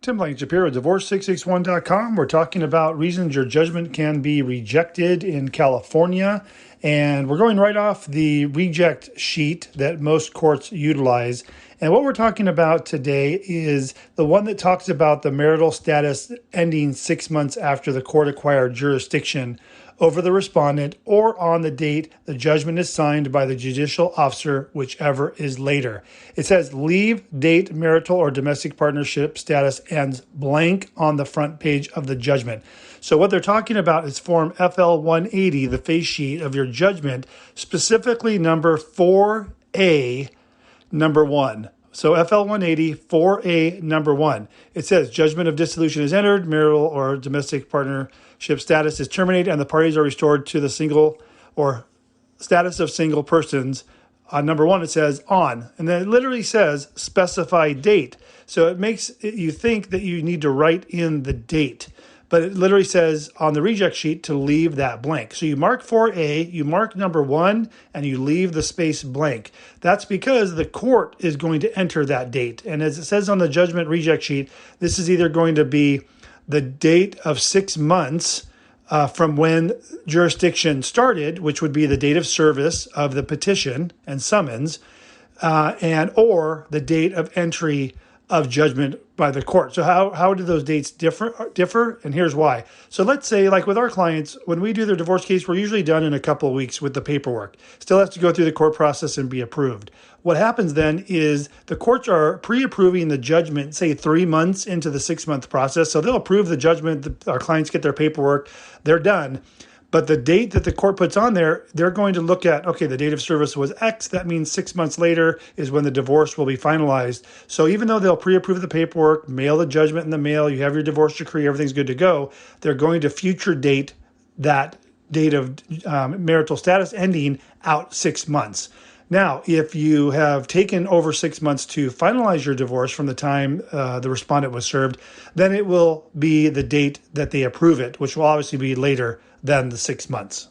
Tim Blankenship here with Divorce661.com. We're talking about reasons your judgment can be rejected in California. And we're going right off the reject sheet that most courts utilize. And what we're talking about today is the one that talks about the marital status ending 6 months after the court acquired jurisdiction over the respondent or on the date the judgment is signed by the judicial officer, whichever is later. It says leave date marital or domestic partnership status ends blank on the front page of the judgment. So what they're talking about is form FL-180, the face sheet of your judgment, specifically number 4A, number 1. So FL-180, 4A, number 1. It says judgment of dissolution is entered, marital or domestic partnership status is terminated, and the parties are restored to the single or status of single persons. On number 1, it says on, and then it literally says specify date. So it makes you think that you need to write in the date. But it literally says on the reject sheet to leave that blank. So you mark 4A, you mark number 1, and you leave the space blank. That's because the court is going to enter that date. And as it says on the judgment reject sheet, this is either going to be the date of 6 months from when jurisdiction started, which would be the date of service of the petition and summons, and or the date of entry of judgment by the court. So how do those dates differ? And here's why. So let's say, like with our clients, when we do their divorce case, we're usually done in a couple of weeks with the paperwork. Still has to go through the court process and be approved. What happens then is the courts are pre-approving the judgment, say 3 months into the 6-month process. So they'll approve the judgment, our clients get their paperwork, they're done. But the date that the court puts on there, they're going to look at, okay, the date of service was X. That means 6 months later is when the divorce will be finalized. So even though they'll pre-approve the paperwork, mail the judgment in the mail, you have your divorce decree, everything's good to go, they're going to future date that date of marital status ending out 6 months. Now, if you have taken over 6 months to finalize your divorce from the time the respondent was served, then it will be the date that they approve it, which will obviously be later than the 6 months.